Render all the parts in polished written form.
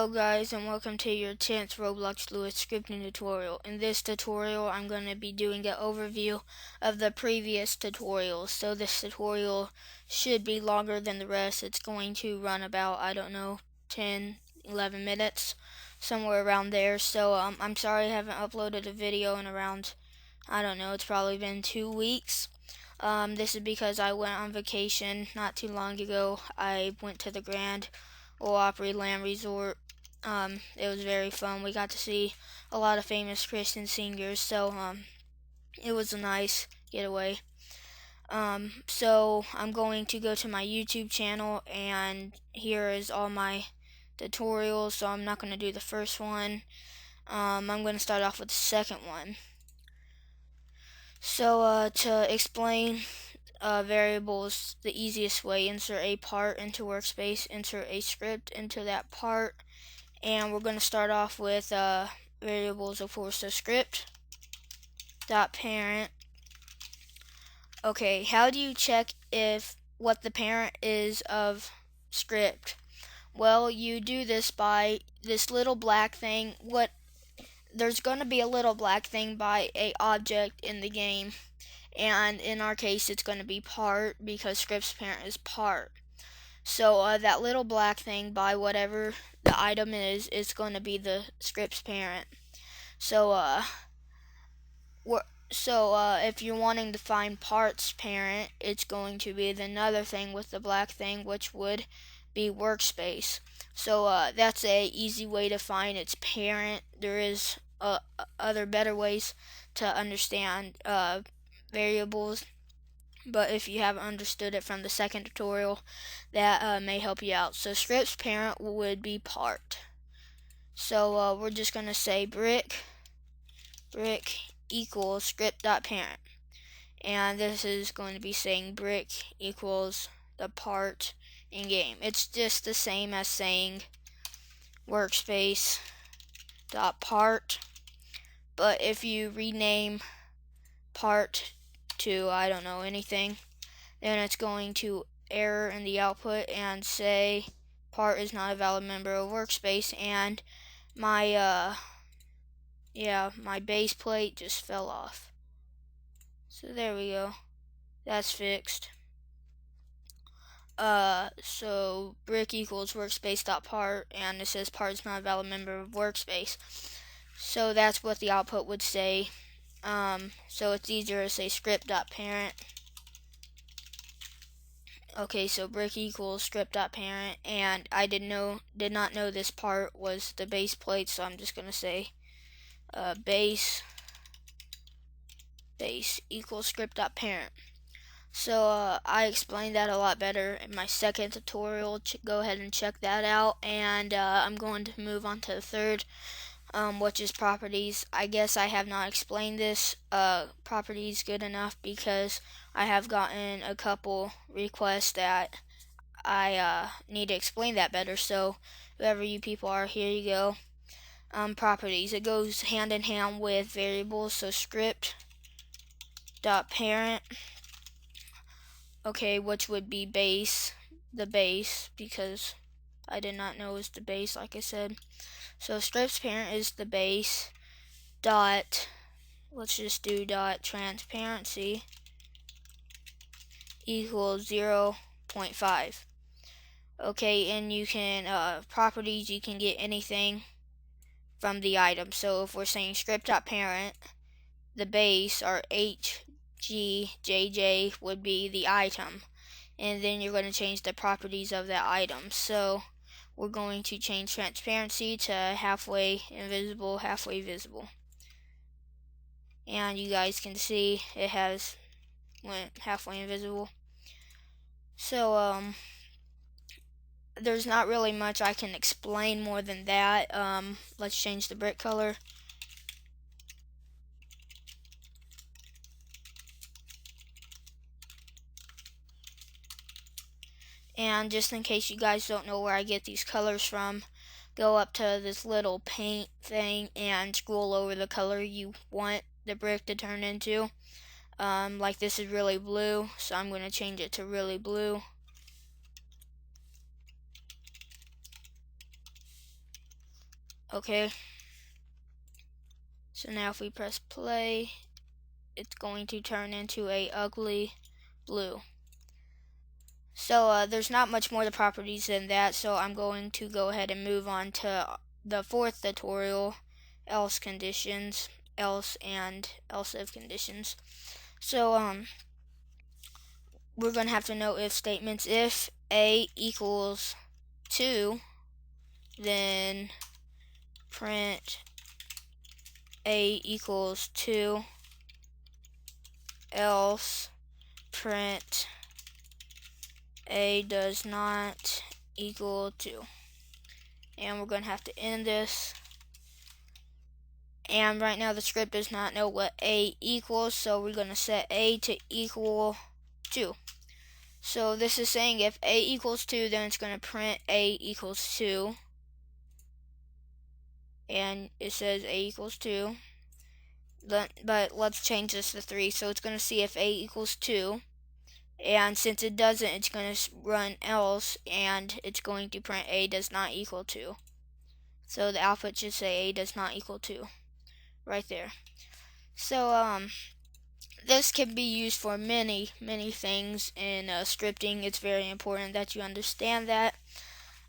Hello guys, and welcome to your 10th Roblox Lewis scripting tutorial. In this tutorial I'm going to be doing an overview of the previous tutorials. So this tutorial should be longer than the rest. It's going to run about, I don't know, 10-11 minutes, somewhere around there. So I'm sorry I haven't uploaded a video in around, I don't know, it's probably been 2 weeks. This is because I went on vacation not too long ago. I went to the Grand Ole Opry Land Resort. It was very fun. We got to see a lot of famous Christian singers, so it was a nice getaway. So I'm going to go to my YouTube channel, and here is all my tutorials. So I'm not going to do the first one. I'm going to start off with the second one. So to explain variables the easiest way, insert a part into workspace, insert a script into that part, and we're going to start off with variables, of course. So script dot parent. Okay, how do you check if what the parent is of script? Well, you do this by this little black thing. There's going to be a little black thing by a object in the game, and in our case it's going to be part, because script's parent is part. So that little black thing by whatever the item is going to be the script's parent. So if you're wanting to find part's parent, it's going to be the another thing with the black thing, which would be workspace. So that's a easy way to find its parent. There is other better ways to understand variables, but if you haven't understood it from the second tutorial, that may help you out. So script's parent would be part. So we're just going to say brick equals script.parent, and this is going to be saying brick equals the part in game. It's just the same as saying workspace dot part, but if you rename part to, I don't know, anything, then it's going to error in the output and say part is not a valid member of workspace, and my my base plate just fell off. So there we go. That's fixed. So brick equals workspace.part, and it says part is not a valid member of workspace. So that's what the output would say. So it's easier to say script.parent. Okay, so brick equals script.parent, and I did not know this part was the base plate, so I'm just gonna say base equals script.parent. So I explained that a lot better in my second tutorial. Go ahead and check that out, and I'm going to move on to the third, which is properties. I guess I have not explained this properties good enough, because I have gotten a couple requests that I need to explain that better. So whoever you people are, here you go. Properties, it goes hand in hand with variables. So script dot parent, okay, which would be the base, because I did not know it was the base, like I said. So script's parent is the base dot, let's just do dot transparency equals 0.5. Okay, and you can properties, you can get anything from the item. So if we're saying script.parent, the base, or HGJJ, would be the item, and then you're going to change the properties of that item. So we're going to change transparency to halfway invisible, halfway visible, and you guys can see it has went halfway invisible. So there's not really much I can explain more than that. Let's change the brick color. And just in case you guys don't know where I get these colors from, go up to this little paint thing and scroll over the color you want the brick to turn into. Like this is really blue, so I'm going to change it to really blue. Okay, so now if we press play, it's going to turn into a ugly blue. So there's not much more to properties than that, so I'm going to go ahead and move on to the fourth tutorial, else conditions, else and else if conditions. So we're going to have to know if statements. If a equals 2, then print a equals 2, else print a does not equal 2. And we're going to have to end this. And right now the script does not know what a equals, so we're going to set a to equal 2. So this is saying if a equals 2, then it's going to print a equals 2. And it says a equals 2. But let's change this to 3. So it's going to see if a equals 2. And since it doesn't, it's going to run else, and it's going to print a does not equal 2. So the output should say a does not equal 2. Right there. So this can be used for many things in scripting. It's very important that you understand that.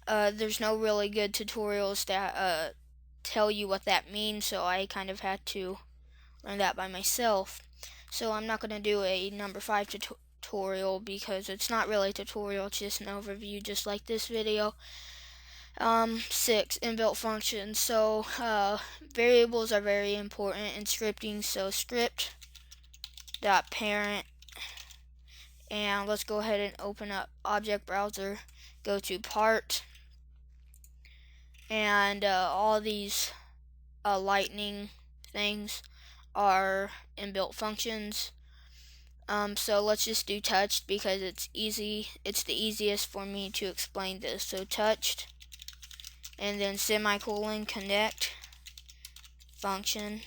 There's no really good tutorials that tell you what that means, so I kind of had to learn that by myself. So I'm not going to do a number 5 tutorial because it's not really a tutorial, it's just an overview just like this video. 6, inbuilt functions. So variables are very important in scripting, so script dot parent, and let's go ahead and open up object browser, go to part, and all these lightning things are inbuilt functions. So let's just do touched because it's easy. It's the easiest for me to explain this. So touched, and then semicolon connect function,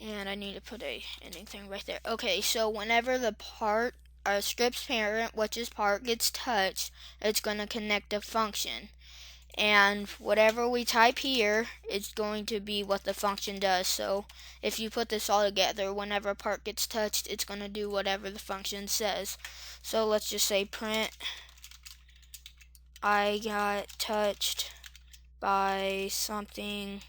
and I need to put a ending thing right there. Okay, so whenever the part script's parent, which is part, gets touched, it's going to connect a function. And whatever we type here is going to be what the function does. So if you put this all together, whenever a part gets touched, it's going to do whatever the function says. So let's just say print I got touched by something.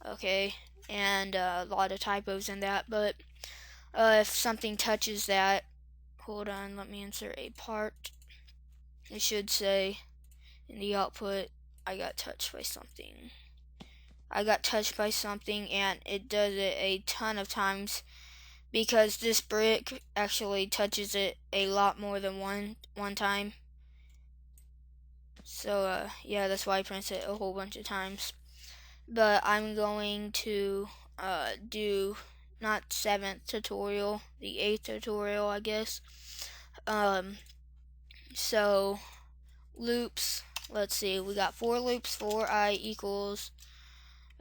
Okay, and a lot of typos in that, but if something touches that, hold on, let me insert a part. It should say in the output, I got touched by something. I got touched by something, and it does it a ton of times because this brick actually touches it a lot more than one time. So yeah, that's why I print it a whole bunch of times. But I'm going to do not 7th tutorial, the 8th tutorial, I guess. So loops, let's see, we got 4 loops for I equals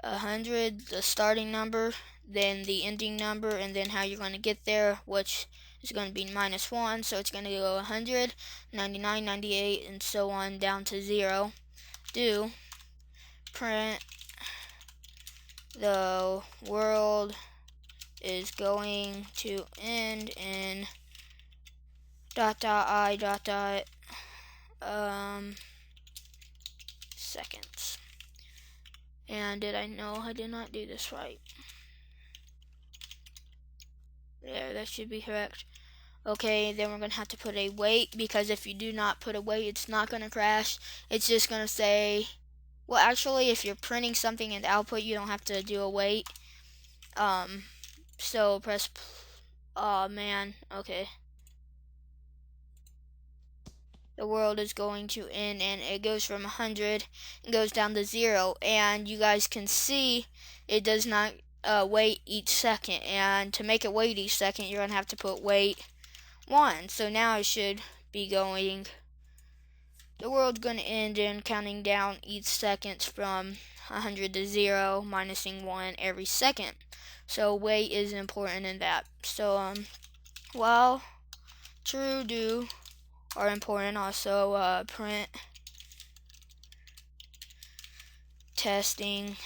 100, the starting number, then the ending number, and then how you're going to get there, which is going to be -1, so it's going to go 100, 99, 98, and so on down to 0. Do print the world is going to end in ... seconds. And did I know I did not do this right? There, that should be correct. Okay, then we're going to have to put a wait, because if you do not put a wait, it's not going to crash. It's just going to say, well, actually, if you're printing something in the output, you don't have to do a wait. So press, oh man, okay. The world is going to end, and it goes from 100 and goes down to 0, and you guys can see it does not wait each second, and to make it wait each second, you're going to have to put wait 1. So now it should be going, the world's going to end and counting down each second from 100 to 0, minusing 1 every second. So wait is important in that. So while true do are important also. Print testing,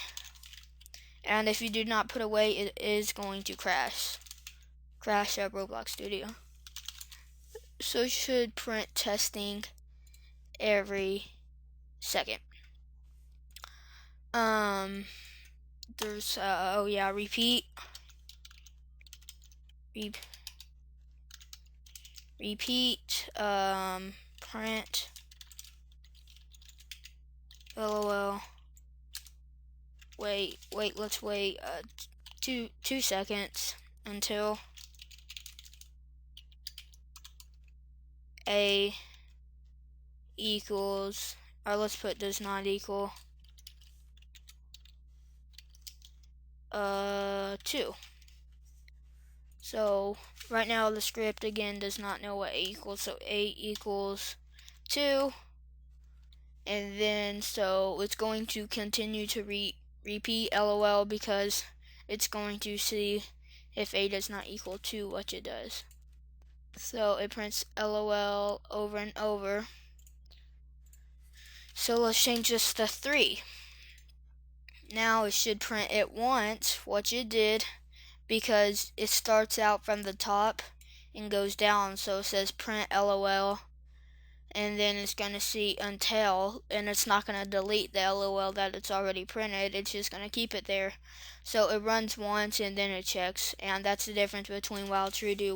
and if you do not put away, it is going to crash up Roblox Studio. So you should print testing every second. There's oh yeah, repeat, print LOL. Wait, let's wait 2 seconds until a equals, or let's put does not equal 2. So right now the script again does not know what a equals, so a equals 2, and then so it's going to continue to repeat LOL because it's going to see if a does not equal 2, what it does. So it prints LOL over and over. So let's change this to 3. Now it should print it once, what it did, because it starts out from the top and goes down. So it says print LOL, and then it's going to see until, and it's not going to delete the LOL that it's already printed. It's just going to keep it there. So it runs once and then it checks, and that's the difference between while true do.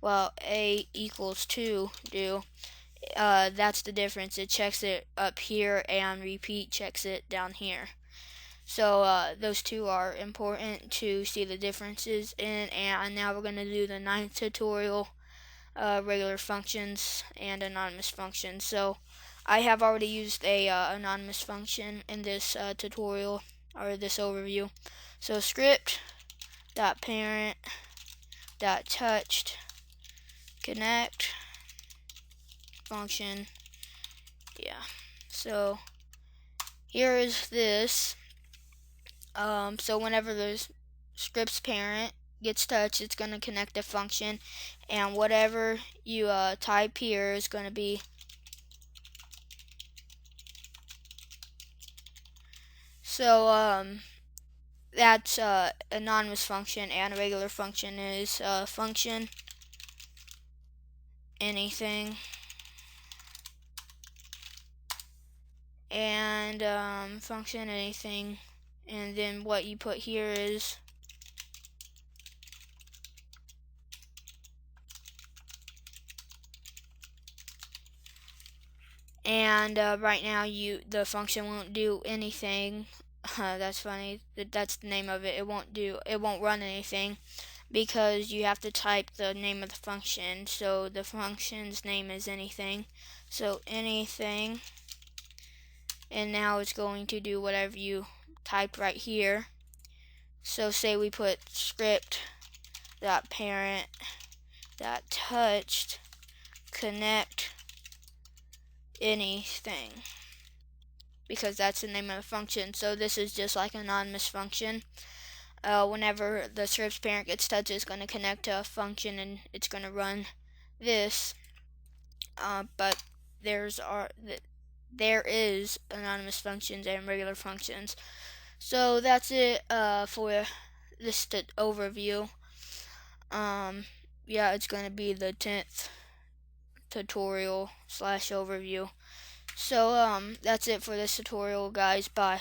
While a equals 2 do, that's the difference. It checks it up here and repeat checks it down here. So those two are important to see the differences in. And now we're going to do the 9th tutorial, regular functions and anonymous functions. So I have already used a anonymous function in this tutorial, or this overview. So script dot parent dot touched connect function. Yeah, so here is this. So whenever the script's parent gets touched, it's going to connect the function, and whatever you type here is going to be that's anonymous function, and a regular function is function anything, and function anything, and then what you put here is and right now the function won't do anything. That's funny. That's the name of it. It won't run anything because you have to type the name of the function. So the function's name is anything. So anything, and now it's going to do whatever you typed right here. So say we put script dot parent dot touched connect anything, because that's the name of the function. So this is just like an anonymous function. Whenever the script's parent gets touched, it's going to connect to a function and it's going to run this. But there is anonymous functions and regular functions. So that's it for this overview. Yeah, it's going to be the 10th tutorial / overview. So that's it for this tutorial, guys. Bye.